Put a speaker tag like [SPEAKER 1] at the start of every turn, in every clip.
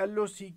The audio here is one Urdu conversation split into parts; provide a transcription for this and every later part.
[SPEAKER 1] LOC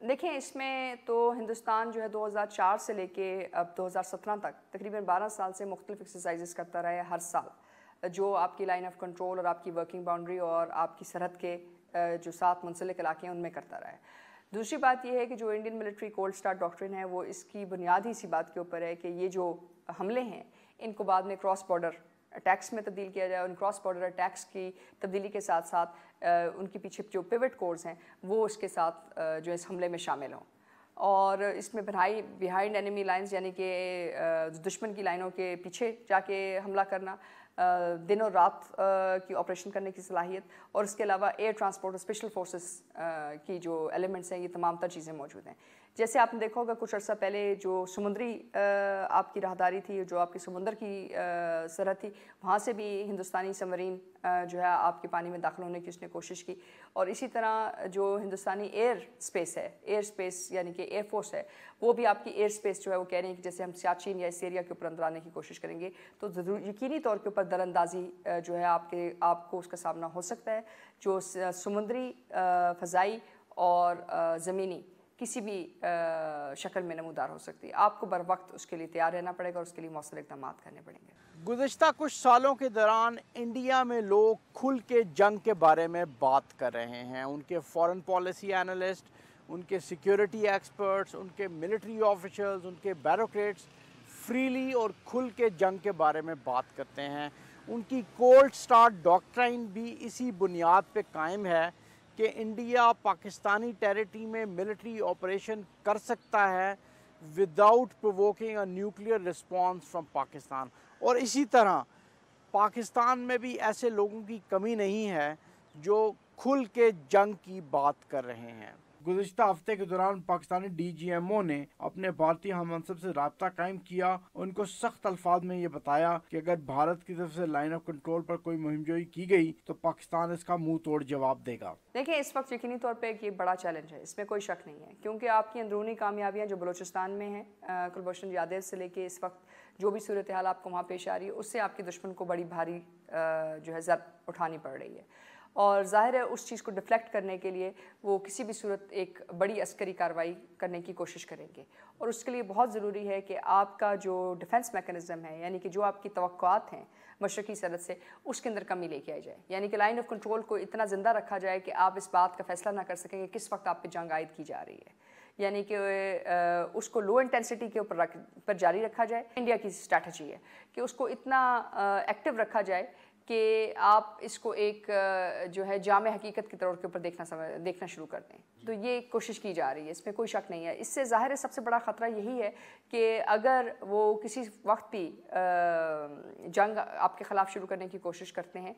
[SPEAKER 2] دیکھیں اس میں تو ہندوستان جو ہے 2004 سے لے کے اب 2017 تک تقریباً 12 سال سے مختلف ایکسرسائزز کرتا رہا ہے ہر سال، جو آپ کی لائن آف کنٹرول اور آپ کی ورکنگ باؤنڈری اور آپ کی سرحد کے جو ساتھ منسلک علاقے ہیں ان میں کرتا رہا ہے۔ دوسری بات یہ ہے کہ جو انڈین ملٹری کولڈ اسٹارٹ ڈاکٹرن ہے وہ اس کی بنیاد ہی اسی بات کے اوپر ہے کہ یہ جو حملے ہیں ان کو بعد میں کراس بارڈر اٹیکس میں تبدیل کیا جائے، ان کراس بارڈر اٹیکس کی تبدیلی کے ساتھ ساتھ ان کے پیچھے جو پیوٹ کورز ہیں وہ اس کے ساتھ جو اس حملے میں شامل ہوں، اور اس میں بیہائنڈ اینیمی لائنز یعنی کہ دشمن کی لائنوں کے پیچھے جا کے حملہ کرنا، دن اور رات کی آپریشن کرنے کی صلاحیت، اور اس کے علاوہ ایئر ٹرانسپورٹ اور اسپیشل فورسز کی جو ایلیمنٹس ہیں یہ تمام تر چیزیں موجود ہیں۔ جیسے آپ نے دیکھا ہوگا کچھ عرصہ پہلے جو سمندری آپ کی راہداری تھی، جو آپ کی سمندر کی سرحد تھی، وہاں سے بھی ہندوستانی سمرین جو ہے آپ کے پانی میں داخل ہونے کی اس نے کوشش کی، اور اسی طرح جو ہندوستانی ایئر اسپیس ہے، ایئر اسپیس یعنی کہ ایئر فورس ہے، وہ بھی آپ کی ایئر اسپیس جو ہے وہ کہہ رہے ہیں کہ جیسے ہم سیاچین یا اس ایریا کے اوپر اندر آنے کی کوشش کریں گے تو ضرور یقینی طور کے اوپر در اندازی جو ہے آپ کو اس کا سامنا ہو سکتا ہے، جو سمندری، فضائی اور زمینی کسی بھی شکل میں نمودار ہو سکتی ہے۔ آپ کو بر وقت اس کے لیے تیار رہنا پڑے گا اور اس کے لیے مؤثر اقدامات کرنے پڑیں گے۔
[SPEAKER 1] گزشتہ کچھ سالوں کے دوران انڈیا میں لوگ کھل کے جنگ کے بارے میں بات کر رہے ہیں، ان کے فارن پالیسی اینالسٹ، ان کے سیکیورٹی ایکسپرٹس، ان کے ملٹری آفیشلز، ان کے بیوروکریٹس فریلی اور کھل کے جنگ کے بارے میں بات کرتے ہیں۔ ان کی کولڈ اسٹارٹ ڈاکٹرائن بھی اسی بنیاد پہ قائم ہے کہ انڈیا پاکستانی ٹیریٹری میں ملٹری آپریشن کر سکتا ہے without provoking a nuclear response from Pakistan, اور اسی طرح پاکستان میں بھی ایسے لوگوں کی کمی نہیں ہے جو کھل کے جنگ کی بات کر رہے ہیں۔ گزشتہ ہفتے کے دوران پاکستانی ڈی جی ایم او نے اپنے بھارتی ہم منصب سے رابطہ قائم کیا، ان کو سخت الفاظ میں یہ بتایا کہ اگر بھارت کی طرف سے لائن آف کنٹرول پر کوئی مہم جوئی کی گئی تو پاکستان اس کا منہ توڑ جواب دے گا۔
[SPEAKER 2] دیکھیں اس وقت یقینی طور پہ ایک یہ بڑا چیلنج ہے، اس میں کوئی شک نہیں ہے، کیونکہ آپ کی اندرونی کامیابیاں جو بلوچستان میں ہیں کلبھوشن یادو سے لے کے اس وقت جو بھی صورتحال آپ کو وہاں پیش آ رہی ہے اس سے آپ کے دشمن کو بڑی بھاری جو ہے ضرب اٹھانی پڑ رہی ہے، اور ظاہر ہے اس چیز کو ڈیفلیکٹ کرنے کے لیے وہ کسی بھی صورت ایک بڑی عسکری کارروائی کرنے کی کوشش کریں گے، اور اس کے لیے بہت ضروری ہے کہ آپ کا جو ڈیفنس میکانزم ہے، یعنی کہ جو آپ کی توقعات ہیں مشرقی سرحد سے، اس کے اندر کمی لے کے آئی جائے، یعنی کہ لائن آف کنٹرول کو اتنا زندہ رکھا جائے کہ آپ اس بات کا فیصلہ نہ کر سکیں کہ کس وقت آپ پہ جنگ عائد کی جا رہی ہے، یعنی کہ اس کو لو انٹینسٹی کے اوپر جاری رکھا جائے۔ انڈیا کی اسٹریٹجی ہے کہ اس کو اتنا ایکٹیو رکھا جائے کہ آپ اس کو ایک جو ہے جامع حقیقت کے طور کے اوپر دیکھنا شروع کر دیں، تو یہ کوشش کی جا رہی ہے، اس میں کوئی شک نہیں ہے۔ اس سے ظاہر ہے سب سے بڑا خطرہ یہی ہے کہ اگر وہ کسی وقت بھی جنگ آپ کے خلاف شروع کرنے کی کوشش کرتے ہیں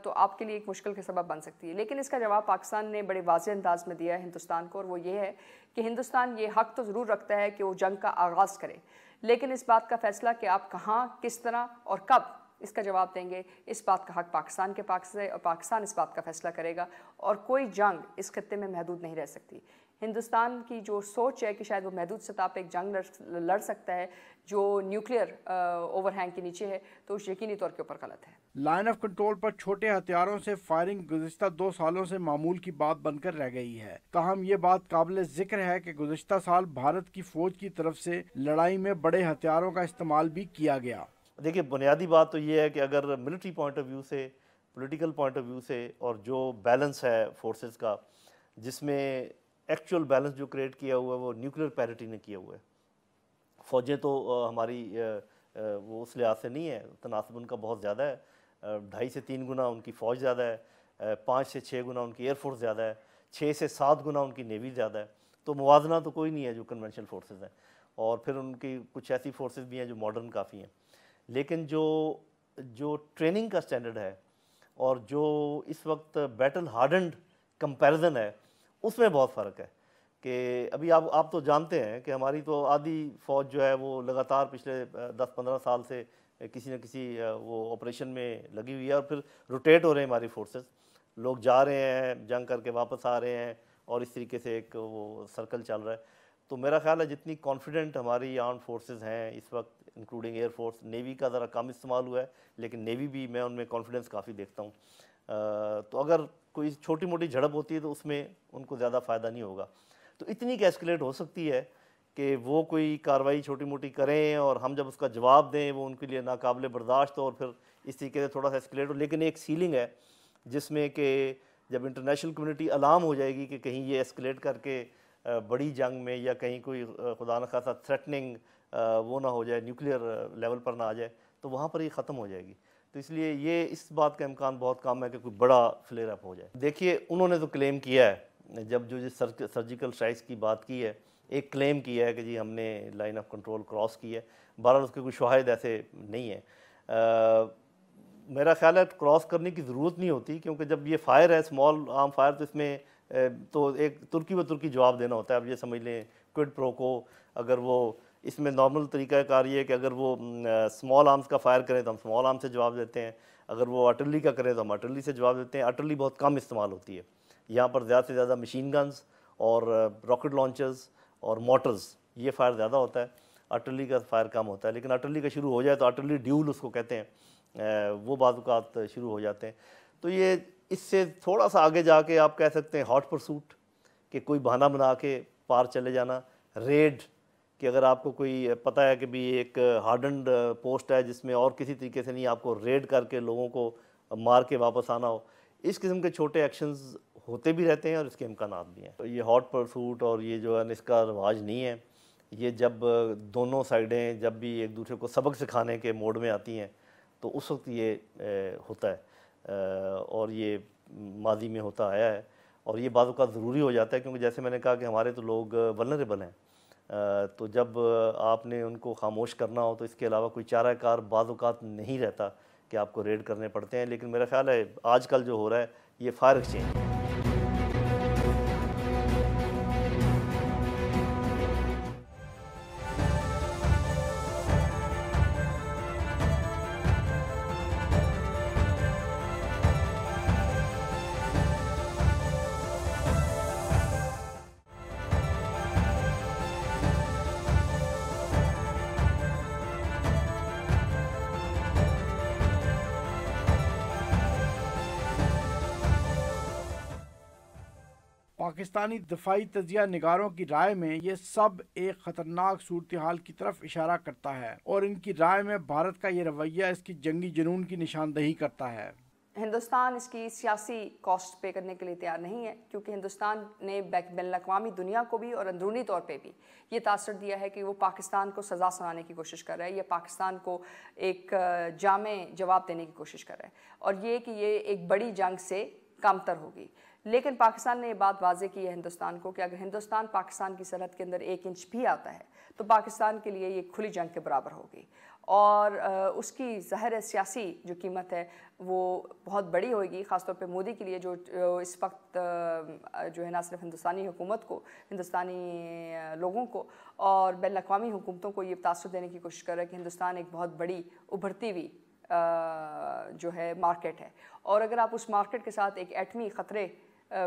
[SPEAKER 2] تو آپ کے لیے ایک مشکل کا سبب بن سکتی ہے، لیکن اس کا جواب پاکستان نے بڑے واضح انداز میں دیا ہے ہندوستان کو، اور وہ یہ ہے کہ ہندوستان یہ حق تو ضرور رکھتا ہے کہ وہ جنگ کا آغاز کرے، لیکن اس بات کا فیصلہ کہ آپ کہاں، کس طرح اور کب اس کا جواب دیں گے، اس بات کا حق پاکستان کے پاس ہے، اور پاکستان اس بات کا فیصلہ کرے گا، اور کوئی جنگ اس خطے میں محدود نہیں رہ سکتی۔ ہندوستان کی جو سوچ ہے کہ شاید وہ محدود سطح پہ ایک جنگ لڑ سکتا ہے جو نیوکلیئر اوور ہینگ کے نیچے ہے، تو اس یقینی طور کے اوپر غلط ہے۔
[SPEAKER 1] لائن آف کنٹرول پر چھوٹے ہتھیاروں سے فائرنگ گزشتہ 2 سالوں سے معمول کی بات بن کر رہ گئی ہے، تاہم یہ بات قابل ذکر ہے کہ گزشتہ سال بھارت کی فوج کی طرف سے لڑائی میں بڑے ہتھیاروں کا استعمال بھی کیا گیا۔
[SPEAKER 3] دیکھیے بنیادی بات تو یہ ہے کہ اگر ملٹری پوائنٹ آف ویو سے، پولیٹیکل پوائنٹ آف ویو سے، اور جو بیلنس ہے فورسز کا، جس میں ایکچوئل بیلنس جو کریٹ کیا ہوا ہے وہ نیوکلیئر پیرٹی نے کیا ہوا ہے۔ فوجیں تو ہماری وہ اس لحاظ سے نہیں ہے، تناسب ان کا بہت زیادہ ہے، 2.5 سے 3 گنا ان کی فوج زیادہ ہے، 5 سے 6 گنا ان کی ایئر فورس زیادہ ہے، 6 سے 7 گنا ان کی نیوی زیادہ ہے، تو موازنہ تو کوئی نہیں ہے جو کنونشنل فورسز ہیں، اور پھر ان کی کچھ ایسی فورسز بھی ہیں جو ماڈرن کافی ہیں، لیکن جو ٹریننگ کا سٹینڈرڈ ہے اور جو اس وقت بیٹل ہارڈنڈ کمپیریزن ہے اس میں بہت فرق ہے۔ کہ ابھی آپ تو جانتے ہیں کہ ہماری تو آدھی فوج جو ہے وہ لگاتار پچھلے 10-15 سال سے کسی نہ کسی وہ آپریشن میں لگی ہوئی ہے، اور پھر روٹیٹ ہو رہے ہیں ہماری فورسز، لوگ جا رہے ہیں جنگ کر کے واپس آ رہے ہیں، اور اس طریقے سے ایک وہ سرکل چل رہا ہے۔ تو میرا خیال ہے جتنی کانفیڈنٹ ہماری آرمڈ فورسز ہیں اس وقت، انکلوڈنگ ایئر فورس، نیوی کا ذرا کم استعمال ہوا ہے لیکن نیوی بھی میں ان میں کانفیڈنس کافی دیکھتا ہوں، تو اگر کوئی چھوٹی موٹی جھڑپ ہوتی ہے تو اس میں ان کو زیادہ فائدہ نہیں ہوگا۔ تو اتنی کا ایسکلیٹ ہو سکتی ہے کہ وہ کوئی کارروائی چھوٹی موٹی کریں اور ہم جب اس کا جواب دیں وہ ان کے لیے ناقابل برداشت ہو اور پھر اس طریقے سے تھوڑا سا ایسکلیٹ ہو. لیکن ایک سیلنگ ہے جس میں کہ جب انٹرنیشنل کمیونٹی الارم ہو جائے گی کہ کہیں یہ ایسکلیٹ کر کے بڑی جنگ میں یا کہیں کوئی خدا نخواستہ تھریٹننگ وہ نہ ہو جائے, نیوکلیئر لیول پر نہ آ جائے, تو وہاں پر یہ ختم ہو جائے گی. تو اس لیے یہ اس بات کا امکان بہت کم ہے کہ کوئی بڑا فلیئر اپ ہو جائے. دیکھیے انہوں نے تو کلیم کیا ہے, جب جو سرجیکل اسٹرائکس کی بات کی ہے, ایک کلیم کیا ہے کہ جی ہم نے لائن آف کنٹرول کراس کی ہے. بہرحال اس کے کوئی شواہد ایسے نہیں ہیں. میرا خیال ہے کراس کرنے کی ضرورت نہیں ہوتی, کیونکہ جب یہ فائر ہے اسمال آرم فائر, تو اس میں تو ایک ترکی و ترکی جواب دینا ہوتا ہے. اب یہ سمجھ لیں کوئڈ پرو کو, اگر وہ اس میں نارمل طریقہ کار یہ ہے کہ اگر وہ اسمال آرمز کا فائر کریں تو ہم اسمال آرم سے جواب دیتے ہیں, اگر وہ آرٹلری کا کریں تو ہم آرٹلری سے جواب دیتے ہیں. آرٹلری بہت کم استعمال ہوتی ہے یہاں پر, زیادہ سے زیادہ مشین گنز اور راکٹ لانچرز اور موٹرز, یہ فائر زیادہ ہوتا ہے. آرٹلری کا فائر کم ہوتا ہے. لیکن آرٹلری کا شروع ہو جائے تو آرٹلری ڈیول اس کو کہتے ہیں, وہ بعض اوقات شروع ہو جاتے ہیں. تو یہ اس سے تھوڑا سا آگے جا کے آپ کہہ سکتے ہیں ہاٹ پرسوٹ, کہ کوئی بہانہ بنا کے پار چلے جانا. ریڈ, کہ اگر آپ کو کوئی پتہ ہے کہ بھی ایک ہارڈنڈ پوسٹ ہے جس میں اور کسی طریقے سے نہیں, آپ کو ریڈ کر کے لوگوں کو مار کے واپس آنا ہو. اس قسم کے چھوٹے ایکشنز ہوتے بھی رہتے ہیں اور اس کے امکانات بھی ہیں. یہ ہاٹ پرسوٹ اور یہ جو ہے اس کا رواج نہیں ہے. یہ جب دونوں سائڈیں جب بھی ایک دوسرے کو سبق سکھانے کے موڈ میں آتی ہیں تو اس وقت یہ ہوتا ہے, اور یہ ماضی میں ہوتا آیا ہے. اور یہ بعض اوقات ضروری ہو جاتا ہے, کیونکہ جیسے میں نے کہا کہ ہمارے تو لوگ ولنریبل ہیں, تو جب آپ نے ان کو خاموش کرنا ہو تو اس کے علاوہ کوئی چارہ کار بعض اوقات نہیں رہتا کہ آپ کو ریڈ کرنے پڑتے ہیں. لیکن میرا خیال ہے آج کل جو ہو رہا ہے یہ فائر ایکسچینج ہے.
[SPEAKER 1] پاکستانی دفاعی تجزیہ نگاروں کی رائے میں یہ سب ایک خطرناک صورتحال کی طرف اشارہ کرتا ہے, اور ان کی رائے میں بھارت کا یہ رویہ اس کی جنگی جنون کی نشاندہی کرتا ہے.
[SPEAKER 2] ہندوستان اس کی سیاسی کاسٹ پے کرنے کے لیے تیار نہیں ہے, کیونکہ ہندوستان نے بین الاقوامی دنیا کو بھی اور اندرونی طور پہ بھی یہ تاثر دیا ہے کہ وہ پاکستان کو سزا سنانے کی کوشش کر رہا ہے, یا پاکستان کو ایک جامع جواب دینے کی کوشش کر رہا ہے, اور یہ کہ یہ ایک بڑی جنگ سے کمتر ہوگی. لیکن پاکستان نے یہ بات واضح کی ہے ہندوستان کو کہ اگر ہندوستان پاکستان کی سرحد کے اندر 1 انچ بھی آتا ہے تو پاکستان کے لیے یہ کھلی جنگ کے برابر ہوگی, اور اس کی ظاہر سیاسی جو قیمت ہے وہ بہت بڑی ہوگی, خاص طور پہ مودی کے لیے جو اس وقت جو ہے نہ صرف ہندوستانی حکومت کو, ہندوستانی لوگوں کو اور بین الاقوامی حکومتوں کو یہ تاثر دینے کی کوشش کر رہا ہے کہ ہندوستان ایک بہت بڑی ابھرتی ہوئی جو ہے مارکیٹ ہے, اور اگر آپ اس مارکیٹ کے ساتھ ایک ایٹمی خطرے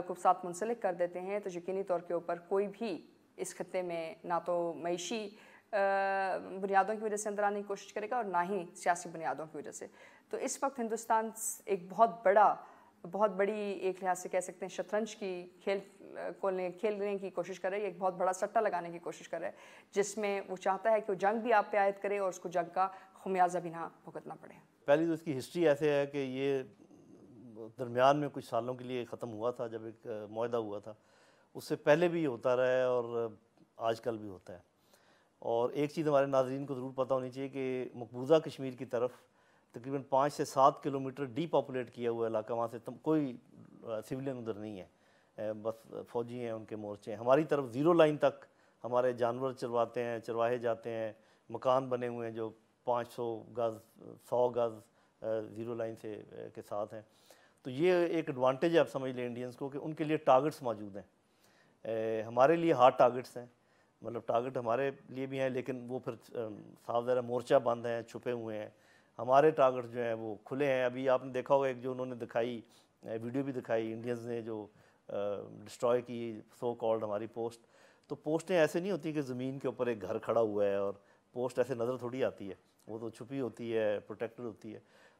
[SPEAKER 2] کو ساتھ منسلک کر دیتے ہیں تو یقینی طور کے اوپر کوئی بھی اس خطے میں نہ تو معیشی بنیادوں کی وجہ سے اندر آنے کی کوشش کرے گا اور نہ ہی سیاسی بنیادوں کی وجہ سے. تو اس وقت ہندوستان ایک بہت بڑی ایک لحاظ سے کہہ سکتے ہیں شطرنج کی کھیلنے کی کوشش کر رہا ہے, ایک بہت بڑا سٹہ لگانے کی کوشش کر رہا ہے, جس میں وہ چاہتا ہے کہ وہ جنگ بھی آپ پہ عائد کرے اور اس کو جنگ کا خمیازہ بھی نہ بھگتنا پڑے.
[SPEAKER 3] پہلی تو اس کی ہسٹری ایسے ہے کہ یہ درمیان میں کچھ سالوں کے لیے ختم ہوا تھا جب ایک معاہدہ ہوا تھا, اس سے پہلے بھی ہوتا رہا ہے اور آج کل بھی ہوتا ہے. اور ایک چیز ہمارے ناظرین کو ضرور پتہ ہونی چاہیے کہ مقبوضہ کشمیر کی طرف تقریباً 5 سے 7 کلومیٹر ڈی پاپولیٹ کیا ہوا علاقہ, وہاں سے کوئی سویلین ادھر نہیں ہے, بس فوجی ہیں, ان کے مورچے ہیں. ہماری طرف 0 لائن تک ہمارے جانور چرواتے ہیں, چرواہے جاتے ہیں, مکان بنے ہوئے ہیں جو 500 گز 100 گز 0 لائن سے کے ساتھ ہیں. تو یہ ایک ایڈوانٹیج ہے آپ سمجھ لیں انڈینز کو کہ ان کے لیے ٹارگٹس موجود ہیں. ہمارے لیے ہارڈ ٹارگٹس ہیں, مطلب ٹارگٹ ہمارے لیے بھی ہیں لیکن وہ پھر صاف ظاہر مورچہ بند ہیں, چھپے ہوئے ہیں. ہمارے ٹارگٹ جو ہیں وہ کھلے ہیں. ابھی آپ نے دیکھا ہوگا ایک جو انہوں نے دکھائی ویڈیو بھی دکھائی انڈینز نے جو ڈسٹروائے کی سو کالڈ ہماری پوسٹ. تو پوسٹیں ایسے نہیں ہوتی کہ زمین کے اوپر ایک گھر کھڑا ہوا ہے, اور پوسٹ ایسے نظر تھوڑی آتی ہے, وہ تو چھپی ہوتی ہے, پروٹیکٹڈ ہوتی ہے.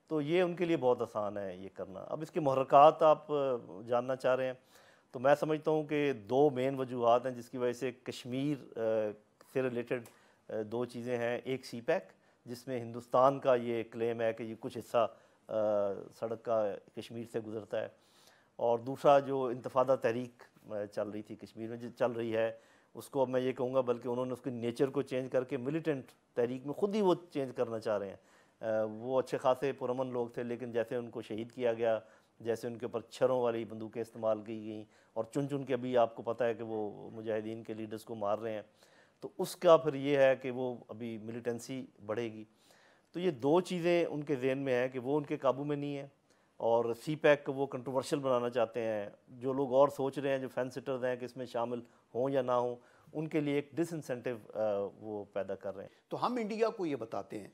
[SPEAKER 3] تو یہ ان کے لیے بہت آسان ہے یہ کرنا. اب اس کے محرکات آپ جاننا چاہ رہے ہیں تو میں سمجھتا ہوں کہ دو مین وجوہات ہیں جس کی وجہ سے کشمیر سے ریلیٹڈ دو چیزیں ہیں. ایک سی پیک جس میں ہندوستان کا یہ کلیم ہے کہ یہ کچھ حصہ سڑک کا کشمیر سے گزرتا ہے, اور دوسرا جو انتفاضہ تحریک چل رہی تھی کشمیر میں, جو چل رہی ہے اس کو اب میں یہ کہوں گا بلکہ انہوں نے اس کی نیچر کو چینج کر کے ملیٹنٹ تحریک میں خود ہی وہ چینج کرنا چاہ رہے ہیں. وہ اچھے خاصے پرامن لوگ تھے, لیکن جیسے ان کو شہید کیا گیا, جیسے ان کے اوپر چھروں والی بندوقیں استعمال کی گئیں, اور چن چن کے ابھی آپ کو پتہ ہے کہ وہ مجاہدین کے لیڈرز کو مار رہے ہیں, تو اس کا پھر یہ ہے کہ وہ ابھی ملیٹنسی بڑھے گی. تو یہ دو چیزیں ان کے ذہن میں ہیں کہ وہ ان کے قابو میں نہیں ہیں, اور سی پیک کو وہ کنٹروورشل بنانا چاہتے ہیں. جو لوگ اور سوچ رہے ہیں, جو فینس سٹرز ہیں کہ اس میں شامل ہوں یا نہ ہوں, ان کے لیے ایک ڈس انسینٹیو وہ پیدا کر رہے ہیں.
[SPEAKER 4] تو ہم انڈیا کو یہ بتاتے ہیں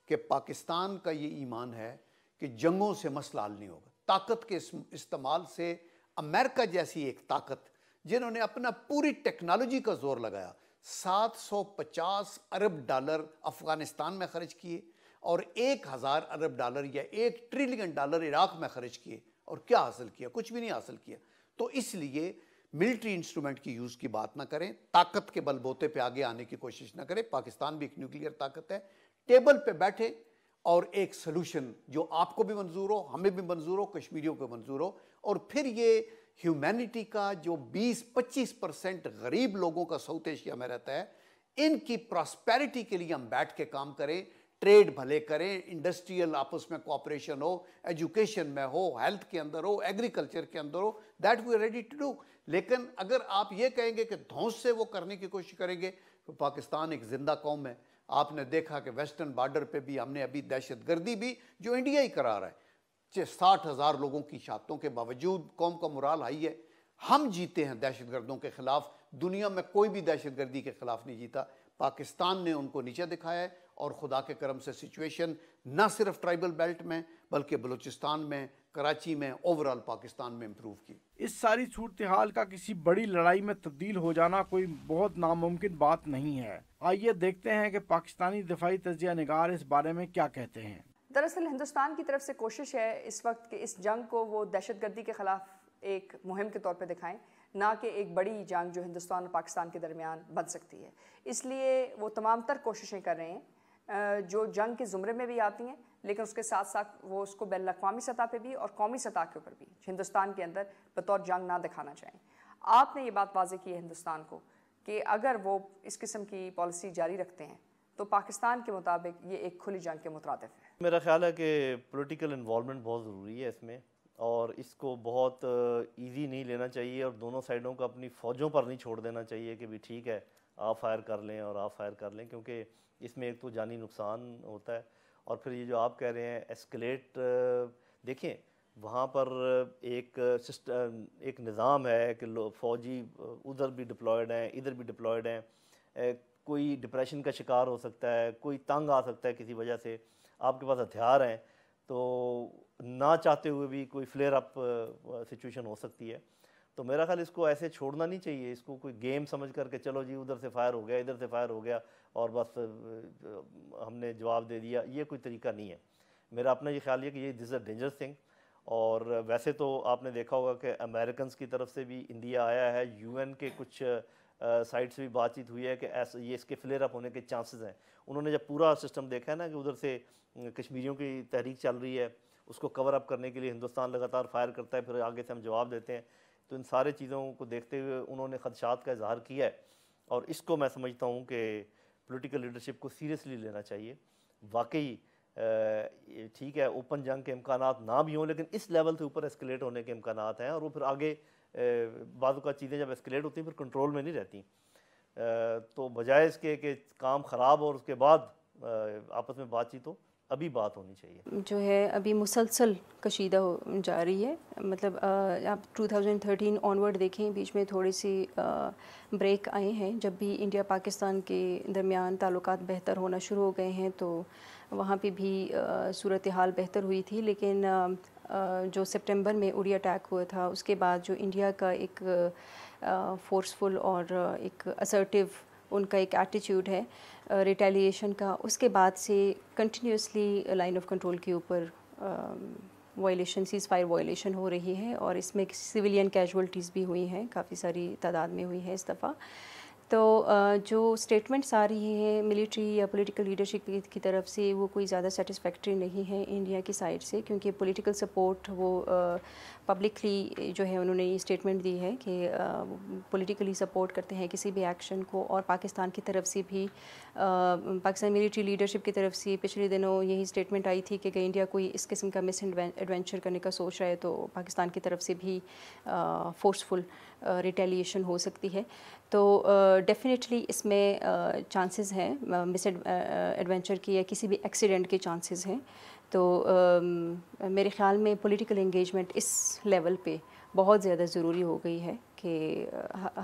[SPEAKER 4] کہ پاکستان کا یہ ایمان ہے کہ جنگوں سے مسئلہ حل نہیں ہوگا. طاقت کے استعمال سے امریکہ جیسی ایک طاقت جنہوں نے اپنا پوری ٹیکنالوجی کا زور لگایا, 750 ارب ڈالر افغانستان میں خرچ کیے اور 1000 ارب ڈالر یا 1 ٹریلین ڈالر عراق میں خرچ کیے, اور کیا حاصل کیا؟ کچھ بھی نہیں حاصل کیا. تو اس لیے ملٹری انسٹرومنٹ کی یوز کی بات نہ کریں, طاقت کے بل بوتے پہ آگے آنے کی کوشش نہ کریں. پاکستان بھی ایک نیوکلیئر طاقت ہے, ٹیبل پہ بیٹھے اور ایک سلوشن جو آپ کو بھی منظور ہو, ہمیں بھی منظور ہو, کشمیریوں کو منظور ہو, اور پھر یہ ہیومینٹی کا جو 20-25% غریب لوگوں کا ساؤتھ ایشیا میں رہتا ہے, ان کی پراسپیرٹی کے لیے ہم بیٹھ کے کام کریں, ٹریڈ بھلے کریں, انڈسٹریل آپس میں کوآپریشن ہو, ایجوکیشن میں ہو, ہیلتھ کے اندر ہو, ایگریکلچر کے اندر ہو, that we are ready to do. لیکن اگر آپ یہ کہیں گے کہ دھونس سے وہ کرنے کی کوشش کریں گے, تو پاکستان ایک زندہ قوم ہے. آپ نے دیکھا کہ ویسٹرن بارڈر پہ بھی ہم نے ابھی دہشت گردی بھی جو انڈیا ہی کرا رہا ہے, 60,000 لوگوں کی شہادتوں کے باوجود قوم کا morale ہائی ہے. ہم جیتے ہیں دہشت گردوں کے خلاف, دنیا میں کوئی بھی دہشت گردی کے خلاف نہیں جیتا. پاکستان نے ان کو نیچے دکھایا ہے, اور خدا کے کرم سے سچویشن نہ صرف ٹرائبل بیلٹ میں بلکہ بلوچستان میں, کراچی میں, اوورال پاکستان میں امپروو کی.
[SPEAKER 1] اس ساری صورتحال کا کسی بڑی لڑائی میں تبدیل ہو جانا کوئی بہت ناممکن بات نہیں ہے. آئیے دیکھتے ہیں کہ پاکستانی دفاعی تجزیہ نگار اس بارے میں کیا کہتے ہیں.
[SPEAKER 2] دراصل ہندوستان کی طرف سے کوشش ہے اس وقت کہ اس جنگ کو وہ دہشت گردی کے خلاف ایک مہم کے طور پہ دکھائیں, نہ کہ ایک بڑی جنگ جو ہندوستان اور پاکستان کے درمیان بن سکتی ہے. اس لیے وہ تمام تر کوششیں کر رہے ہیں جو جنگ کے زمرے میں بھی آتی ہیں, لیکن اس کے ساتھ ساتھ وہ اس کو بین الاقوامی سطح پہ بھی اور قومی سطح کے اوپر بھی ہندوستان کے اندر بطور جنگ نہ دکھانا چاہیں. آپ نے یہ بات واضح کی ہے ہندوستان کو کہ اگر وہ اس قسم کی پالیسی جاری رکھتے ہیں تو پاکستان کے مطابق یہ ایک کھلی جنگ کے مترادف ہے.
[SPEAKER 3] میرا خیال ہے کہ پولیٹیکل انوالومنٹ بہت ضروری ہے اس میں, اور اس کو بہت ایزی نہیں لینا چاہیے, اور دونوں سائڈوں کو اپنی فوجوں پر نہیں چھوڑ دینا چاہیے کہ بھی ٹھیک ہے آپ فائر کر لیں اور آپ فائر کر لیں, کیونکہ اس میں ایک تو جانی نقصان ہوتا ہے, اور پھر یہ جو آپ کہہ رہے ہیں ایسکلیٹ, دیکھیں وہاں پر ایک نظام ہے کہ فوجی ادھر بھی ڈپلائڈ ہیں, ادھر بھی ڈپلائڈ ہیں, کوئی ڈپریشن کا شکار ہو سکتا ہے, کوئی تنگ آ سکتا ہے کسی وجہ سے, آپ کے پاس ہتھیار ہیں, تو نہ چاہتے ہوئے بھی کوئی فلیئر اپ سچویشن ہو سکتی ہے. تو میرا خیال اس کو ایسے چھوڑنا نہیں چاہیے, اس کو کوئی گیم سمجھ کر کے چلو جی ادھر سے فائر ہو گیا, ادھر سے فائر ہو گیا اور بس ہم نے جواب دے دیا, یہ کوئی طریقہ نہیں ہے. میرا اپنا یہ خیال ہے کہ یہ دس اے ڈینجرس تھنگ. اور ویسے تو آپ نے دیکھا ہوگا کہ امریکنز کی طرف سے بھی انڈیا آیا ہے, یو این کے کچھ سائٹ سے بھی بات چیت ہوئی ہے کہ ایسا یہ اس کے فلیئر اپ ہونے کے چانسز ہیں. انہوں نے جب پورا سسٹم دیکھا ہے نا کہ ادھر سے کشمیریوں کی تحریک چل رہی ہے, اس کو کور اپ کرنے کے لیے ہندوستان لگاتار فائر کرتا ہے, پھر آگے سے ہم جواب دیتے ہیں, تو ان سارے چیزوں کو دیکھتے ہوئے انہوں نے خدشات کا اظہار کیا ہے. اور اس کو میں سمجھتا ہوں کہ پولیٹیکل لیڈرشپ کو سیریسلی لینا چاہیے. واقعی ٹھیک ہے اوپن جنگ کے امکانات نہ بھی ہوں, لیکن اس لیول سے اوپر ایسکلیٹ ہونے کے امکانات ہیں, اور وہ پھر آگے بعض اوقات چیزیں جب ایسکلیٹ ہوتی ہیں پھر کنٹرول میں نہیں رہتی. تو بجائے اس کے کہ کام خراب اور اس کے بعد آپس میں بات چیت ہو, ابھی بات ہونی چاہیے.
[SPEAKER 5] جو ہے ابھی مسلسل کشیدہ جا رہی ہے, مطلب آپ 2013 آنورڈ دیکھیں, بیچ میں تھوڑی سی بریک آئے ہیں, جب بھی انڈیا پاکستان کے درمیان تعلقات بہتر ہونا شروع ہو گئے ہیں تو وہاں پہ بھی صورتحال بہتر ہوئی تھی. لیکن جو سپٹمبر میں اڑی اٹیک ہوا تھا اس کے بعد جو انڈیا کا ایک فورسفل اور ایک اسرٹیو ان کا ایک ایٹیچیوڈ ہے ریٹیلیشن کا, اس کے بعد سے کنٹینیوسلی لائن آف کنٹرول کے اوپر وائلیشن سیز فائر وائلیشن ہو رہی ہے اور اس میں سویلین کیجولٹیز بھی ہوئی ہیں، کافی ساری تعداد میں ہوئی ہے اس دفعہ. تو جو اسٹیٹمنٹس آ رہی ہیں ملٹری یا پولیٹیکل لیڈرشپ کی طرف سے وہ کوئی زیادہ سیٹسفیکٹری نہیں ہے انڈیا کی سائڈ سے، کیونکہ پولیٹیکل سپورٹ وہ پبلکلی جو ہے انہوں نے یہ اسٹیٹمنٹ دی ہے کہ پولیٹیکلی سپورٹ کرتے ہیں کسی بھی ایکشن کو. اور پاکستان کی طرف سے بھی پاکستان ملٹری لیڈرشپ کی طرف سے پچھلے دنوں یہی اسٹیٹمنٹ آئی تھی کہ اگر انڈیا کوئی اس قسم کا مس ایڈونچر کرنے کا سوچ رہا ہے تو پاکستان کی طرف سے بھی فورسفل ریٹیلیشن ہو سکتی ہے. تو ڈیفینیٹلی اس میں چانسز ہیں مس ایڈونچر کی یا کسی بھی ایکسیڈنٹ کے چانسز ہیں. تو میرے خیال میں پولیٹیکل انگیجمنٹ اس لیول پہ بہت زیادہ ضروری ہو گئی ہے کہ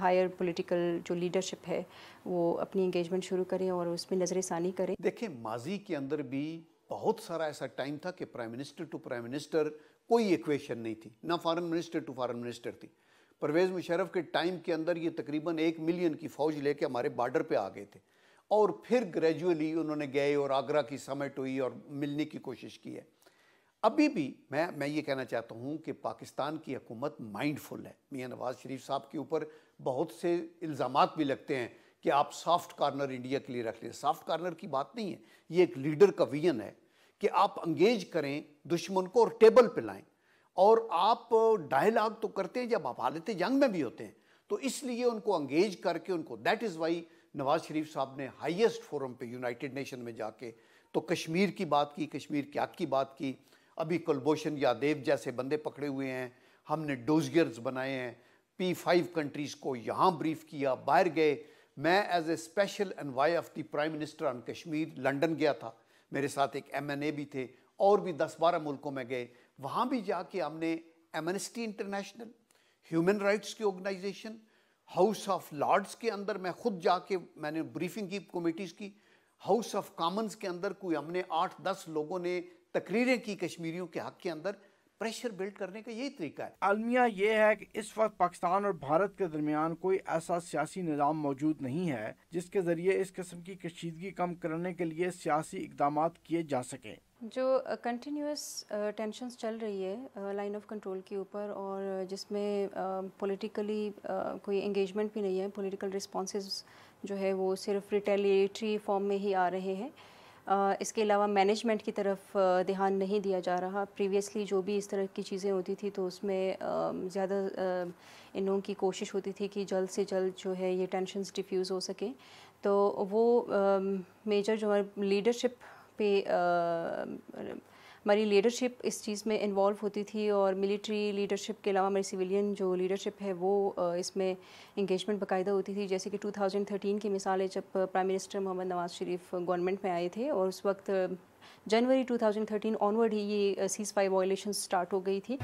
[SPEAKER 5] ہائر پولیٹیکل جو لیڈرشپ ہے وہ اپنی انگیجمنٹ شروع کریں اور اس میں نظر ثانی کریں.
[SPEAKER 4] دیکھیں ماضی کے اندر بھی بہت سارا ایسا ٹائم تھا کہ prime minister to prime minister کوئی ایکویشن نہیں تھی، نہ foreign minister to foreign minister تھی. پرویز مشرف کے ٹائم کے اندر یہ تقریباً 1 ملین کی فوج لے کے ہمارے بارڈر پہ آ گئے تھے، اور پھر گریجولی انہوں نے گئے اور آگرہ کی سمٹ ہوئی اور ملنے کی کوشش کی ہے. ابھی بھی میں یہ کہنا چاہتا ہوں کہ پاکستان کی حکومت مائنڈ فل ہے. میاں نواز شریف صاحب کے اوپر بہت سے الزامات بھی لگتے ہیں کہ آپ سافٹ کارنر انڈیا کے لیے رکھ لیں. سافٹ کارنر کی بات نہیں ہے، یہ ایک لیڈر کا ویژن ہے کہ آپ انگیج کریں دشمن کو اور ٹیبل پہ لائیں. اور آپ ڈائلاگ تو کرتے ہیں جب آپ حالت جنگ میں بھی ہوتے ہیں، تو اس لیے ان کو انگیج کر کے ان کو that is why Nawaz Sharif صاحب نے ہائیسٹ فورم پہ یونائٹڈ نیشن میں جا کے تو کشمیر کی بات کی، کشمیر کی حق کی بات کی. ابھی کلبھوشن یادیو جیسے بندے پکڑے ہوئے ہیں، ہم نے ڈوزگرز بنائے ہیں، P5 کنٹریز کو یہاں بریف کیا، باہر گئے. میں as a special envoy of the prime minister on Kashmir London گیا تھا، میرے ساتھ ایک MNA بھی تھے، اور بھی 10-12 ملکوں میں گئے. وہاں بھی جا کے ہم نے ایمنسٹی انٹرنیشنل، ہیومن رائٹس کی آرگنائزیشن، ہاؤس آف لارڈز کے اندر میں خود جا کے میں نے بریفنگ کی کمیٹیز کی. ہاؤس آف کامنز کے اندر کوئی ہم نے 8-10 لوگوں نے تقریریں کی کشمیریوں کے حق کے اندر. پریشر بلڈ کرنے کا یہی طریقہ ہے.
[SPEAKER 1] المیہ یہ ہے کہ اس وقت پاکستان اور بھارت کے درمیان کوئی ایسا سیاسی نظام موجود نہیں ہے جس کے ذریعے اس قسم کی کشیدگی کم کرنے کے لیے سیاسی اقدامات کیے جا سکیں.
[SPEAKER 5] جو کنٹینیوس ٹینشنز چل رہی ہے لائن آف کنٹرول کے اوپر، اور جس میں پولیٹیکلی کوئی انگیجمنٹ بھی نہیں ہے، پولیٹیکل رسپانسز جو ہے وہ صرف ریٹیلیٹری فارم میں ہی آ رہے ہیں. اس کے علاوہ مینجمنٹ کی طرف دھیان نہیں دیا جا رہا. پریویسلی جو بھی اس طرح کی چیزیں ہوتی تھی تو اس میں زیادہ ان لوگوں کی کوشش ہوتی تھی کہ جلد سے جلد جو ہے یہ ٹینشنز ڈیفیوز ہو سکیں. تو وہ میجر جو لیڈرشپ پہ ہماری لیڈرشپ اس چیز میں انوالو ہوتی تھی، اور ملٹری لیڈرشپ کے علاوہ ہماری سویلین جو لیڈرشپ ہے وہ اس میں انگیجمنٹ باقاعدہ ہوتی تھی. جیسے کہ 2013 کی مثال ہے جب پرائم منسٹر محمد نواز شریف گورنمنٹ میں آئے تھے، اور اس وقت جنوری 2013 آنورڈ ہی یہ سیز فائر وائلیشن سٹارٹ ہو گئی تھی.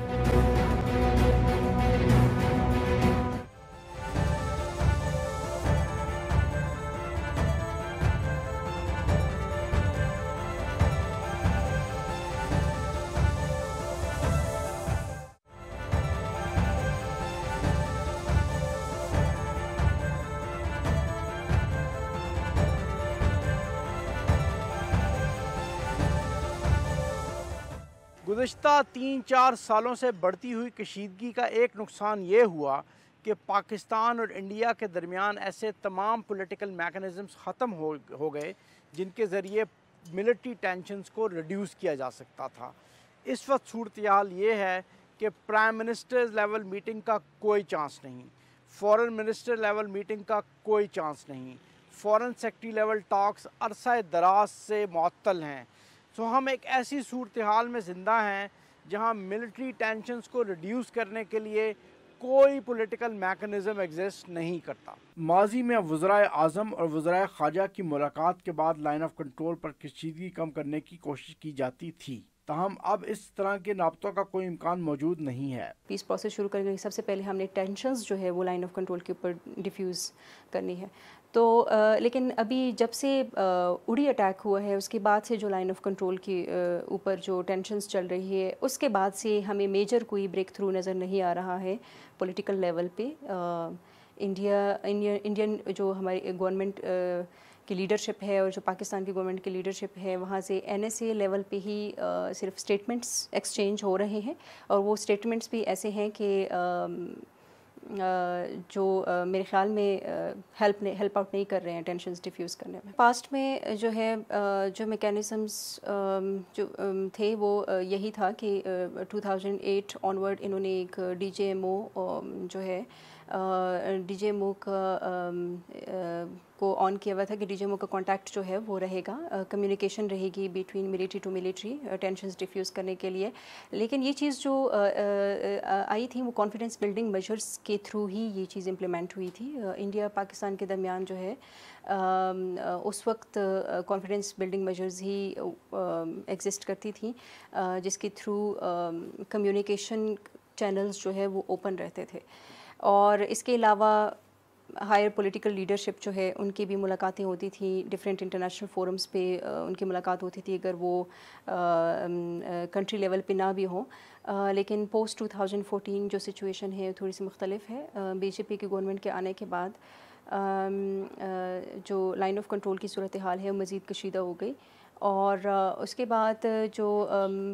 [SPEAKER 1] گزشتہ 3-4 سالوں سے بڑھتی ہوئی کشیدگی کا ایک نقصان یہ ہوا کہ پاکستان اور انڈیا کے درمیان ایسے تمام پولیٹیکل میکنزمز ختم ہو گئے جن کے ذریعے ملٹری ٹینشنز کو ریڈیوس کیا جا سکتا تھا. اس وقت صورتحال یہ ہے کہ پرائم منسٹرز لیول میٹنگ کا کوئی چانس نہیں، فورن منسٹر لیول میٹنگ کا کوئی چانس نہیں، فورن سیکرٹری لیول ٹاکس عرصہ دراز سے معطل ہیں. تو ہم ایک ایسی صورتحال میں زندہ ہیں جہاں ملٹری ٹینشنز کو ریڈیوس کرنے کے لیے کوئی پولیٹیکل میکنزم ایگزسٹ نہیں کرتا. ماضی میں وزرائے اعظم اور وزرائے خارجہ کی ملاقات کے بعد لائن آف کنٹرول پر کشیدگی کم کرنے کی کوشش کی جاتی تھی، تاہم اب اس طرح کے رابطوں کا کوئی امکان موجود نہیں ہے.
[SPEAKER 5] پیس پروسیس شروع کرنے کے لیے سب سے پہلے ہم نے ٹینشنز جو ہے وہ لائن آف کنٹرول کے اوپر ڈیفیوز کرنی ہے. تو لیکن ابھی جب سے اڑی اٹیک ہوا ہے اس کے بعد سے جو لائن آف کنٹرول کے اوپر جو ٹینشنز چل رہی ہے اس کے بعد سے ہمیں میجر کوئی بریک تھرو نظر نہیں آ رہا ہے پولیٹیکل لیول پہ. انڈین جو ہماری گورنمنٹ کی لیڈرشپ ہے اور جو پاکستان کی گورنمنٹ کی لیڈرشپ ہے وہاں سے NSA لیول پہ ہی صرف اسٹیٹمنٹس ایکسچینج ہو رہے ہیں، اور وہ اسٹیٹمنٹس بھی ایسے ہیں کہ جو میرے خیال میں ہیلپ آؤٹ نہیں کر رہے ہیں ٹینشنز ڈیفیوز کرنے میں۔ پاسٹ میں جو ہے جو میکینزمز جو تھے وہ یہی تھا کہ 2008 آنورڈ انہوں نے ایک DJMO جو ہے DJMO کو آن کیا ہوا تھا کہ DJMO کا کانٹیکٹ جو ہے وہ رہے گا، کمیونیکیشن رہے گی between military to military tensions defuse کرنے کے لیے۔ لیکن یہ چیز جو آئی تھی وہ کانفیڈنس بلڈنگ میجرز کے تھرو ہی یہ چیز امپلیمنٹ ہوئی تھی۔ انڈیا پاکستان کے درمیان جو ہے اس وقت کانفیڈنس بلڈنگ میجرز ہی ایگزسٹ کرتی تھیں جس کے تھرو کمیونیکیشن چینلز جو ہے وہ اوپن رہتے تھے، اور اس کے علاوہ ہائر پولیٹیکل لیڈرشپ جو ہے ان کی بھی ملاقاتیں ہوتی تھیں ڈفرینٹ انٹرنیشنل فورمز پہ، ان کی ملاقات ہوتی تھی اگر وہ کنٹری لیول پہ نہ بھی ہوں۔ لیکن پوسٹ 2014 جو سچویشن ہے تھوڑی سی مختلف ہے۔ BJP کی گورنمنٹ کے آنے کے بعد جو لائن آف کنٹرول کی صورتحال ہے وہ مزید کشیدہ ہو گئی، اور اس کے بعد جو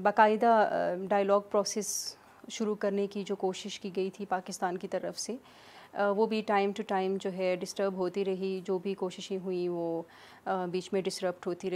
[SPEAKER 5] باقاعدہ ڈائیلاگ پروسیس شروع کرنے کی جو کوشش کی گئی تھی پاکستان کی طرف سے، وہ بھی ٹائم ٹو ٹائم جو ہے ڈسٹرب ہوتی رہی، جو بھی کوششیں ہوئیں وہ بیچ میں ڈسرپٹ ہوتی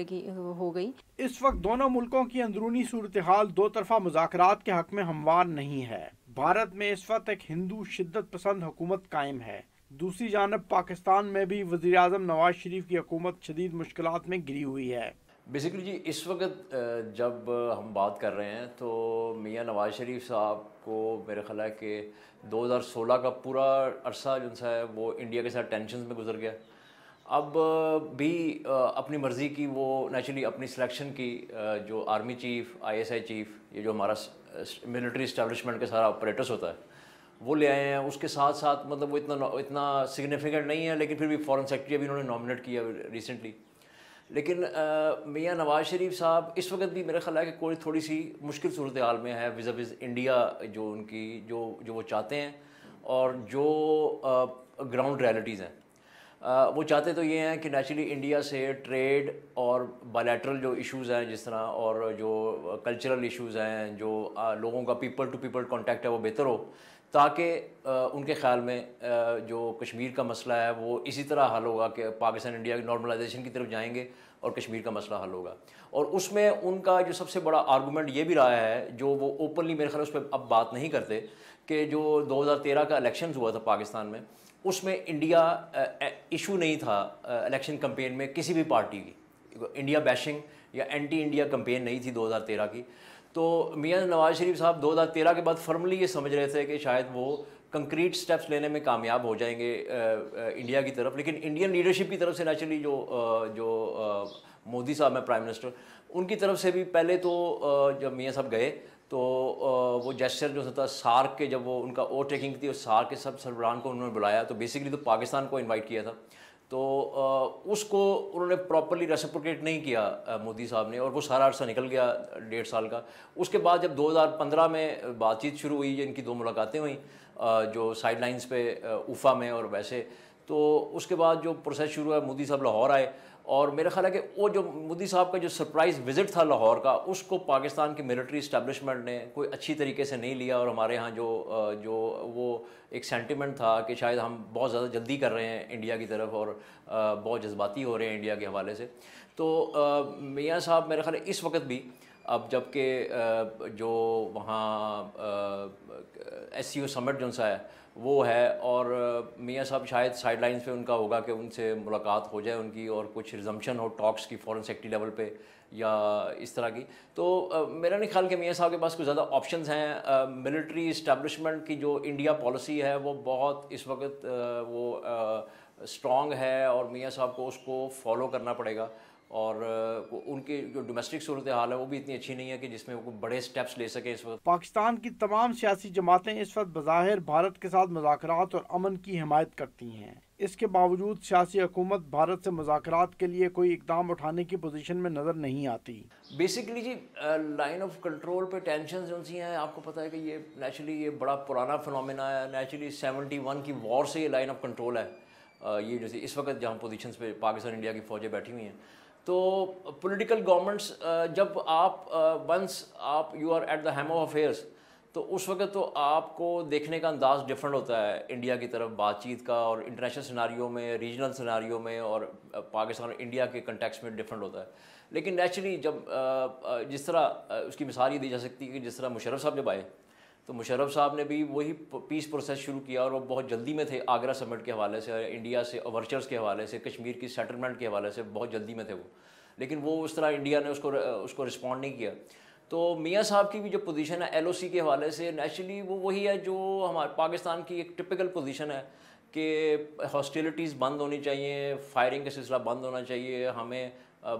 [SPEAKER 5] ہو گئی۔
[SPEAKER 1] اس وقت دونوں ملکوں کی اندرونی صورتحال دو طرفہ مذاکرات کے حق میں ہموار نہیں ہے۔ بھارت میں اس وقت ایک ہندو شدت پسند حکومت قائم ہے، دوسری جانب پاکستان میں بھی وزیر اعظم نواز شریف کی حکومت شدید مشکلات میں گری ہوئی ہے۔
[SPEAKER 6] بیسیکلی جی اس وقت جب ہم بات کر رہے ہیں تو میاں نواز شریف صاحب کو میرے خیال ہے کہ 2016 کا پورا عرصہ جو ہے وہ انڈیا کے ساتھ ٹینشنز میں گزر گیا۔ اب بھی اپنی مرضی کی وہ نیچرلی اپنی سلیکشن کی جو آرمی چیف، ISI چیف، یہ جو ہمارا ملٹری اسٹیبلشمنٹ کا سارا آپریٹس ہوتا ہے وہ لے آئے ہیں۔ اس کے ساتھ ساتھ مطلب وہ اتنا سگنیفیکنٹ نہیں ہے، لیکن پھر بھی فارن سیکرٹری ابھی انہوں نے نامنیٹ کیا ریسنٹلی۔ لیکن میاں نواز شریف صاحب اس وقت بھی میرے خیال ہے کہ کوئی تھوڑی سی مشکل صورتحال میں ہے وز انڈیا، جو ان کی جو وہ چاہتے ہیں اور جو گراؤنڈ ریالٹیز ہیں۔ وہ چاہتے تو یہ ہیں کہ نیچرلی انڈیا سے ٹریڈ اور بائیلیٹرل جو ایشوز ہیں جس طرح، اور جو کلچرل ایشوز ہیں، جو لوگوں کا پیپل ٹو پیپل کانٹیکٹ ہے وہ بہتر ہو، تاکہ ان کے خیال میں جو کشمیر کا مسئلہ ہے وہ اسی طرح حل ہوگا کہ پاکستان انڈیا کی نارملائزیشن کی طرف جائیں گے اور کشمیر کا مسئلہ حل ہوگا۔ اور اس میں ان کا جو سب سے بڑا آرگومنٹ یہ بھی رہا ہے، جو وہ اوپنلی میرے خیال اس پہ اب بات نہیں کرتے، کہ جو 2013 کا الیکشنز ہوا تھا پاکستان میں، اس میں انڈیا ایشو نہیں تھا الیکشن کمپین میں کسی بھی پارٹی کی، انڈیا بیشنگ یا اینٹی انڈیا کمپین نہیں تھی 2013 کی۔ تو میاں نواز شریف صاحب 2013 کے بعد فرملی یہ سمجھ رہے تھے کہ شاید وہ کنکریٹ سٹیپس لینے میں کامیاب ہو جائیں گے انڈیا کی طرف، لیکن انڈین لیڈرشپ کی طرف سے نیچرلی جو مودی صاحب ہیں پرائم منسٹر، ان کی طرف سے بھی پہلے تو جب میاں صاحب گئے تو وہ جیسچر جو تھا سارک کے، جب وہ ان کا اوور ٹیکنگ تھی اور سارک کے سب سربراہان کو انہوں نے بلایا، تو بیسکلی تو پاکستان کو انوائٹ کیا تھا، تو اس کو انہوں نے پراپرلی ریسپروکیٹ نہیں کیا مودی صاحب نے، اور وہ سارا عرصہ نکل گیا 1.5 سال کا۔ اس کے بعد جب 2015 میں بات چیت شروع ہوئی، ان کی 2 ملاقاتیں ہوئیں جو سائڈ لائنز پہ اوفا میں اور ویسے، تو اس کے بعد جو پروسیس شروع ہے، مودی صاحب لاہور آئے، اور میرا خیال ہے کہ وہ جو مودی صاحب کا جو سرپرائز وزٹ تھا لاہور کا، اس کو پاکستان کی ملٹری اسٹیبلشمنٹ نے کوئی اچھی طریقے سے نہیں لیا، اور ہمارے ہاں جو وہ ایک سینٹیمنٹ تھا کہ شاید ہم بہت زیادہ جلدی کر رہے ہیں انڈیا کی طرف اور بہت جذباتی ہو رہے ہیں انڈیا کے حوالے سے، تو میاں صاحب میرے خیال ہے اس وقت بھی اب جب کہ جو وہاں SCO سمٹ جو سا ہے وہ ہے، اور میاں صاحب شاید سائڈ لائنز پہ ان کا ہوگا کہ ان سے ملاقات ہو جائے ان کی، اور کچھ ریزمپشن ہو ٹاکس کی فورن سیکرٹری لیول پہ یا اس طرح کی، تو میرا نہیں خیال کہ میاں صاحب کے پاس کوئی زیادہ آپشنز ہیں۔ ملٹری اسٹیبلشمنٹ کی جو انڈیا پالیسی ہے وہ بہت اس وقت وہ اسٹرانگ ہے، اور میاں صاحب کو اس کو فالو کرنا پڑے گا، اور ان کی جو ڈومیسٹک صورتحال ہے وہ بھی اتنی اچھی نہیں ہے کہ جس میں وہ بڑے سٹیپس لے سکیں اس وقت۔
[SPEAKER 1] پاکستان کی تمام سیاسی جماعتیں اس وقت بظاہر بھارت کے ساتھ مذاکرات اور امن کی حمایت کرتی ہیں، اس کے باوجود سیاسی حکومت بھارت سے مذاکرات کے لیے کوئی اقدام اٹھانے کی پوزیشن میں نظر نہیں آتی۔
[SPEAKER 6] بیسکلی جی لائن آف کنٹرول پہ ٹینشنز جو سی ہیں، آپ کو پتہ ہے کہ یہ نیچرلی یہ بڑا پرانا فنومینا ہے، نیچرلی 71 کی وار سے یہ لائن آف کنٹرول ہے، یہ جیسے اس وقت جہاں پوزیشنز پہ پاکستان انڈیا کی فوجیں بیٹھی ہوئی ہیں، تو پولیٹیکل گورنمنٹس جب آپ ونس آپ you are at the helm of affairs, تو اس وقت تو آپ کو دیکھنے کا انداز ڈفرینٹ ہوتا ہے انڈیا کی طرف بات چیت کا، اور انٹرنیشنل سیناریو میں، ریجنل سیناریو میں، اور پاکستان اور انڈیا کے کنٹیکسٹ میں ڈفرینٹ ہوتا ہے. لیکن نیچرلی جب جس طرح اس کی مثال یہ دی جا سکتی ہے کہ جس طرح مشرف صاحب جب آئے تو مشرف صاحب نے بھی وہی پیس پروسیس شروع کیا، اور وہ بہت جلدی میں تھے آگرہ سمٹ کے حوالے سے، انڈیا سے اوورچرز کے حوالے سے، کشمیر کی سیٹلمنٹ کے حوالے سے بہت جلدی میں تھے وہ. لیکن وہ اس طرح انڈیا نے اس کو رسپونڈ نہیں کیا. تو میاں صاحب کی بھی جو پوزیشن ہے ایل او سی کے حوالے سے نیچرلی وہ وہی ہے جو ہمارے پاکستان کی ایک ٹپیکل پوزیشن ہے کہ ہاسٹیلٹیز بند ہونی چاہیے، فائرنگ کا سلسلہ بند ہونا چاہیے، ہمیں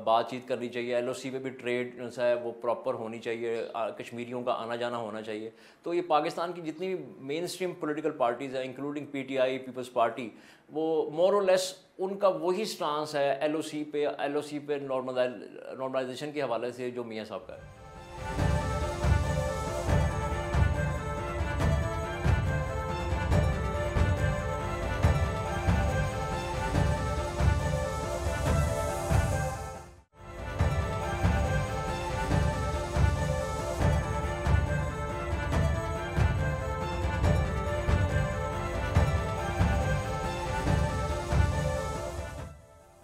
[SPEAKER 6] بات چیت کرنی چاہیے، ایل او سی پہ بھی ٹریڈ جو ہے وہ پراپر ہونی چاہیے، کشمیریوں کا آنا جانا ہونا چاہیے. تو یہ پاکستان کی جتنی بھی مین اسٹریم پولیٹیکل پارٹیز ہیں including P T I, Peoples Party, وہ مور اور لیس ان کا وہی سٹانس ہے ایل او سی پہ نارملائزیشن کے حوالے سے جو میاں صاحب کا ہے.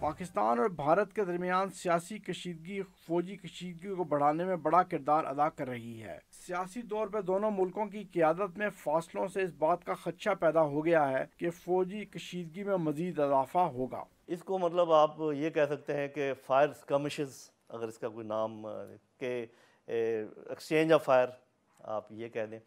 [SPEAKER 1] پاکستان اور بھارت کے درمیان سیاسی کشیدگی فوجی کشیدگی کو بڑھانے میں بڑا کردار ادا کر رہی ہے. سیاسی طور پہ دونوں ملکوں کی قیادت میں فاصلوں سے اس بات کا خدشہ پیدا ہو گیا ہے کہ فوجی کشیدگی میں مزید اضافہ ہوگا.
[SPEAKER 3] اس کو مطلب آپ یہ کہہ سکتے ہیں کہ فائر اسکرمشز، اگر اس کا کوئی نام، کہ ایکسچینج آف فائر آپ یہ کہہ دیں،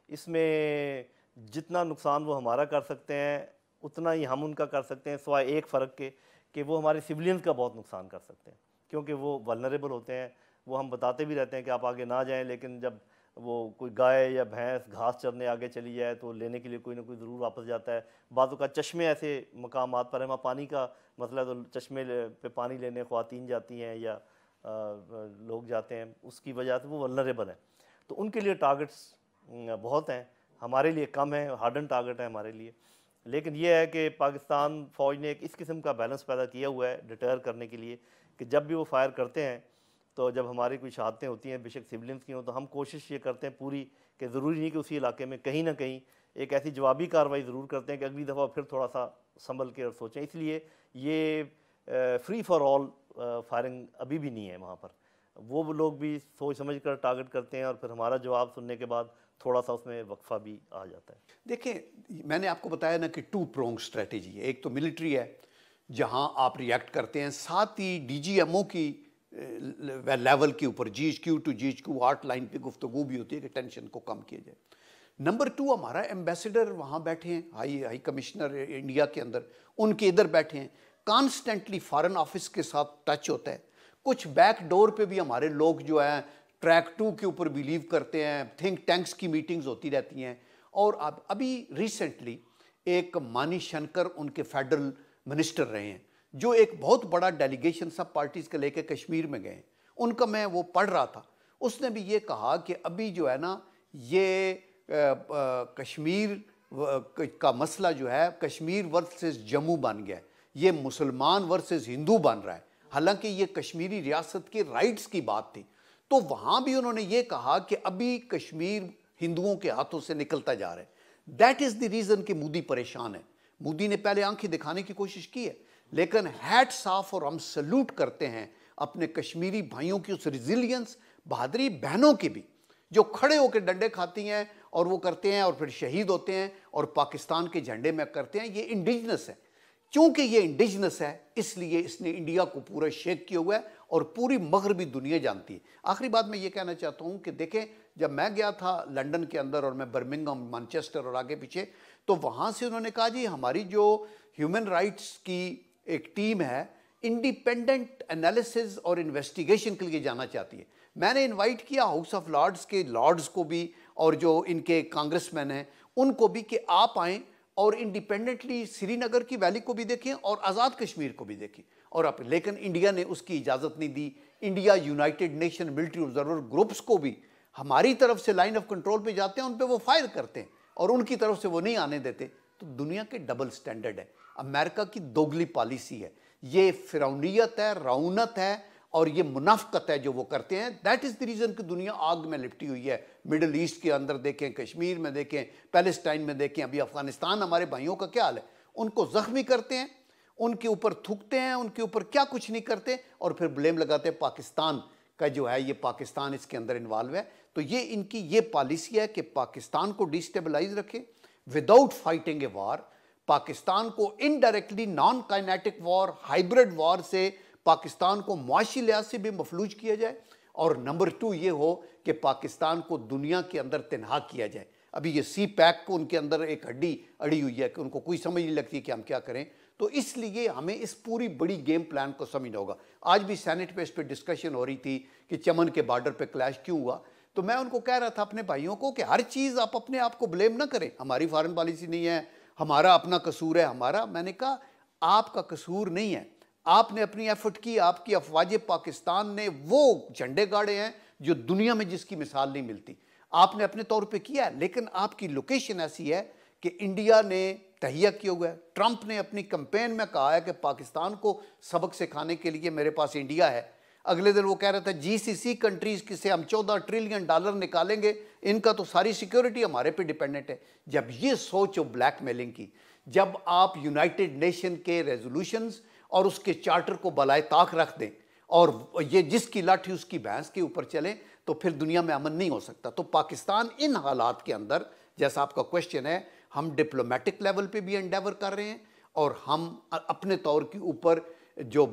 [SPEAKER 3] اس میں جتنا نقصان وہ ہمارا کر سکتے ہیں اتنا ہی ہم ان کا کر سکتے ہیں، سوائے ایک فرق کے کہ وہ ہمارے سویلینز کا بہت نقصان کر سکتے ہیں کیونکہ وہ ولنریبل ہوتے ہیں. وہ ہم بتاتے بھی رہتے ہیں کہ آپ آگے نہ جائیں، لیکن جب وہ کوئی گائے یا بھینس گھاس چرنے آگے چلی جائے تو لینے کے لیے کوئی نہ کوئی ضرور واپس جاتا ہے. بعضوں کا چشمے ایسے مقامات پر ہیں وہاں پانی کا مسئلہ ہے تو چشمے پہ پانی لینے خواتین جاتی ہیں یا لوگ جاتے ہیں، اس کی وجہ سے وہ ولنریبل ہیں. تو ان کے لیے ٹارگٹس بہت ہیں، ہمارے لیے کم ہیں، ہارڈن ٹارگٹ ہیں ہمارے لیے. لیکن یہ ہے کہ پاکستان فوج نے ایک اس قسم کا بیلنس پیدا کیا ہوا ہے ڈٹر کرنے کے لیے کہ جب بھی وہ فائر کرتے ہیں تو جب ہماری کوئی شہادتیں ہوتی ہیں بے شک سولینز کی ہوں تو ہم کوشش یہ کرتے ہیں پوری کہ ضروری نہیں کہ اسی علاقے میں کہیں نہ کہیں ایک ایسی جوابی کارروائی ضرور کرتے ہیں کہ اگلی دفعہ پھر تھوڑا سا سنبھل کے اور سوچیں. اس لیے یہ فری فار آل فائرنگ ابھی بھی نہیں ہے وہاں پر. وہ لوگ بھی سوچ سمجھ کر ٹارگٹ کرتے ہیں اور پھر ہمارا جواب سننے کے بعد تھوڑا سا اس میں وقفہ بھی آ جاتا ہے.
[SPEAKER 4] دیکھیں میں نے آپ کو بتایا نا کہ 2 pronged اسٹریٹجی ہے. ایک تو ملٹری ہے جہاں آپ ریئیکٹ کرتے ہیں، ساتھ ہی ڈی جی ایم او کی لیول کے اوپر G H Q to G H Q hotline پہ گفتگو بھی ہوتی ہے کہ ٹینشن کو کم کیا جائے. نمبر 2 ہمارا ایمبیسڈر وہاں بیٹھے ہیں، ہائی کمشنر انڈیا کے اندر، ان کے ادھر بیٹھے ہیں، کانسٹنٹلی فارن آفس کے ساتھ ٹچ ہوتا ہے. کچھ بیک ڈور پہ بھی ہمارے لوگ جو ہیں ٹریک 2 کے اوپر بیلیو کرتے ہیں، تھنک ٹینکس کی میٹنگز ہوتی رہتی ہیں. اور ابھی ریسنٹلی ایک مانی شنکر ان کے فیڈرل منسٹر رہے ہیں جو ایک بہت بڑا ڈیلیگیشن سب پارٹیز کے لے کے کشمیر میں گئے. ان کا میں وہ پڑھ رہا تھا، اس نے بھی یہ کہا کہ ابھی جو ہے نا یہ کشمیر کا مسئلہ جو ہے کشمیر ورسز جموں بن گیا ہے، یہ مسلمان ورسز ہندو بن رہا ہے، حالانکہ یہ کشمیری ریاست کے رائٹس کی بات تھی. تو وہاں بھی انہوں نے یہ کہا کہ ابھی کشمیر ہندوؤں کے ہاتھوں سے نکلتا جا رہا ہے. دیٹ از دی ریزن کہ مودی پریشان ہے. مودی نے پہلے آنکھیں دکھانے کی کوشش کی ہے، لیکن ہیٹس آف، اور ہم سلوٹ کرتے ہیں اپنے کشمیری بھائیوں کی اس ریزیلینس، بہادری بہنوں کی بھی، جو کھڑے ہو کے ڈنڈے کھاتی ہیں اور وہ کرتے ہیں اور پھر شہید ہوتے ہیں اور پاکستان کے جھنڈے میں کرتے ہیں. یہ انڈیجنس ہے. چونکہ یہ انڈیجنس ہے اس لیے اس نے انڈیا کو پورا شیک کیا ہوا ہے اور پوری مغربی دنیا جانتی ہے. آخری بات میں یہ کہنا چاہتا ہوں کہ دیکھیں جب میں گیا تھا لنڈن کے اندر اور میں برمنگھم، مانچسٹر اور آگے پیچھے، تو وہاں سے انہوں نے کہا جی ہماری جو ہیومن رائٹس کی ایک ٹیم ہے انڈیپینڈنٹ انالیسز اور انویسٹیگیشن کے لیے جانا چاہتی ہے. میں نے انوائٹ کیا ہاؤس آف لارڈز کے لارڈز کو بھی اور جو ان کے کانگریس مین ہیں ان کو بھی کہ آپ آئیں اور انڈیپینڈنٹلی سری نگر کی ویلی کو بھی دیکھیں اور آزاد کشمیر کو بھی دیکھیں. اور لیکن انڈیا نے اس کی اجازت نہیں دی. India United Nation military observer groups کو بھی ہماری طرف سے لائن آف کنٹرول پہ جاتے ہیں ان پہ وہ فائر کرتے ہیں اور ان کی طرف سے وہ نہیں آنے دیتے. تو دنیا کے ڈبل سٹینڈرڈ ہے. امریکہ کی دوگلی پالیسی ہے، یہ فرعونیت ہے، رعونت ہے اور یہ منافقت ہے جو وہ کرتے ہیں. دیٹ از دی ریزن کہ دنیا آگ میں لپٹی ہوئی ہے. مڈل ایسٹ کے اندر دیکھیں، کشمیر میں دیکھیں، پیلسٹائن میں دیکھیں، ابھی افغانستان ہمارے بھائیوں کا کیا حال ہے. ان کو زخمی کرتے ہیں، ان کے اوپر تھوکتے ہیں، ان کے اوپر کیا کچھ نہیں کرتے، اور پھر بلیم لگاتے ہیں پاکستان کا جو ہے، یہ پاکستان اس کے اندر انوالو ہے. تو یہ ان کی یہ پالیسی ہے کہ پاکستان کو ڈیسٹیبلائز رکھے وداؤٹ فائٹنگ اے وار. پاکستان کو انڈائریکٹلی نان کائنیٹک وار، ہائبرڈ وار سے پاکستان کو معاشی لحاظ سے بھی مفلوج کیا جائے. اور نمبر 2 یہ ہو کہ پاکستان کو دنیا کے اندر تنہا کیا جائے. ابھی یہ سی پیک کو ان کے اندر ایک ہڈی اڑی ہوئی ہے کہ ان کو کوئی سمجھ نہیں لگتی کہ ہم کیا کریں. تو اس لیے ہمیں اس پوری بڑی گیم پلان کو سمجھنا ہوگا. آج بھی سینٹ پہ اس پہ ڈسکشن ہو رہی تھی کہ چمن کے بارڈر پہ کلیش کیوں ہوا. تو میں ان کو کہہ رہا تھا اپنے بھائیوں کو کہ ہر چیز آپ اپنے آپ کو بلیم نہ کریں. ہماری فارن پالیسی نہیں ہے، ہمارا اپنا قصور ہے ہمارا. میں نے کہا آپ کا قصور نہیں ہے، آپ نے اپنی ایفرٹ کی. آپ کی افواج پاکستان نے وہ جھنڈے گاڑے ہیں جو دنیا میں جس کی مثال نہیں ملتی. آپ نے اپنے طور پہ کیا ہے، لیکن آپ کی لوکیشن ایسی ہے کہ انڈیا نے تہیہ کیا ہوا ہے. ٹرمپ نے اپنی کمپین میں کہا ہے کہ پاکستان کو سبق سکھانے کے لیے میرے پاس انڈیا ہے. اگلے دن وہ کہہ رہا تھا GCC کنٹریز سے ہم $14 ٹریلین نکالیں گے، ان کا تو ساری سیکیورٹی ہمارے پہ ڈیپینڈنٹ ہے. جب یہ سوچ ہو بلیک میلنگ کی، جب آپ یونائٹڈ نیشن کے ریزولوشنز اور اس کے چارٹر کو بالائے طاق رکھ دیں اور یہ جس کی لاٹھی اس کی بھینس کے اوپر چلیں، تو پھر دنیا میں امن نہیں ہو سکتا. تو پاکستان ان حالات کے اندر، جیسا آپ کا کوشچن ہے، ہم ڈپلومیٹک لیول پہ بھی انڈیور کر رہے ہیں اور ہم اپنے طور کے اوپر جو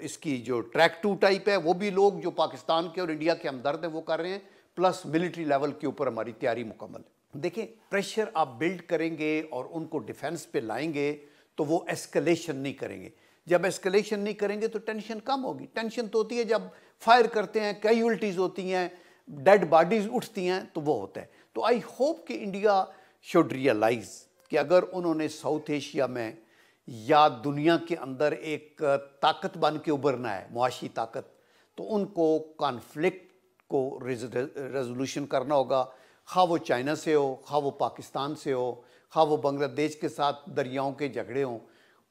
[SPEAKER 4] اس کی جو ٹریک 2 ٹائپ ہے وہ بھی لوگ جو پاکستان کے اور انڈیا کے ہمدرد ہیں وہ کر رہے ہیں، پلس ملٹری لیول کے اوپر ہماری تیاری مکمل ہے. دیکھیں پریشر آپ بلڈ کریں گے اور ان کو ڈیفنس پہ لائیں گے تو وہ ایسکلیشن نہیں کریں گے. جب ایسکلیشن نہیں کریں گے تو ٹینشن کم ہوگی. ٹینشن تو ہوتی ہے جب فائر کرتے ہیں، کیجولٹیز ہوتی ہیں، ڈیڈ باڈیز اٹھتی ہیں، تو وہ ہوتا ہے. تو آئی ہوپ کہ انڈیا شوڈ ریئلائز کہ اگر انہوں نے ساؤتھ ایشیا میں یا دنیا کے اندر ایک طاقت بن کے ابھرنا ہے، معاشی طاقت، تو ان کو کانفلکٹ کو ریزولوشن کرنا ہوگا. خواہ وہ چائنا سے ہو، خواہ وہ پاکستان سے ہو، خواہ وہ بنگلہ دیش کے ساتھ دریاؤں کے جھگڑے ہوں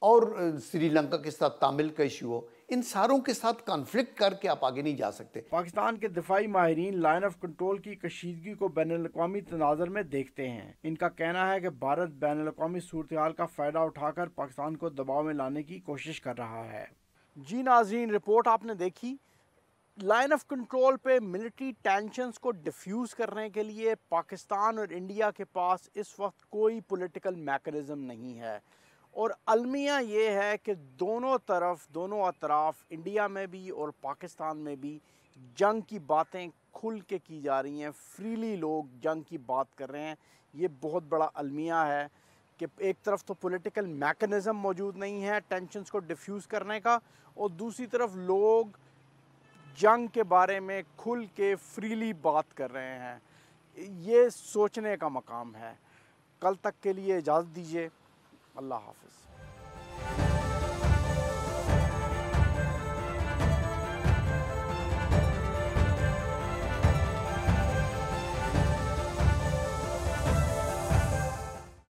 [SPEAKER 4] اور سری لنکا کے ساتھ تامل کا ایشو ہو. ان ساروں کے ساتھ کانفلکٹ کر کے آپ آگے نہیں جا سکتے.
[SPEAKER 1] پاکستان کے دفاعی ماہرین لائن آف کنٹرول کی کشیدگی کو بین الاقوامی تناظر میں دیکھتے ہیں. ان کا کہنا ہے کہ بھارت بین الاقوامی صورتحال کا فائدہ اٹھا کر پاکستان کو دباؤ میں لانے کی کوشش کر رہا ہے. جی ناظرین، رپورٹ آپ نے دیکھی. لائن آف کنٹرول پہ ملٹری ٹینشنز کو ڈیفیوز کرنے کے لیے پاکستان اور انڈیا کے پاس اس وقت کوئی پولیٹیکل میکنزم نہیں ہے، اور المیہ یہ ہے کہ دونوں اطراف انڈیا میں بھی اور پاکستان میں بھی جنگ کی باتیں کھل کے کی جا رہی ہیں. فریلی لوگ جنگ کی بات کر رہے ہیں. یہ بہت بڑا المیہ ہے کہ ایک طرف تو پولیٹیکل میکنزم موجود نہیں ہے ٹینشنز کو ڈیفیوز کرنے کا، اور دوسری طرف لوگ جنگ کے بارے میں کھل کے فریلی بات کر رہے ہیں. یہ سوچنے کا مقام ہے. کل تک کے لیے اجازت دیجیے. اللہ حافظ.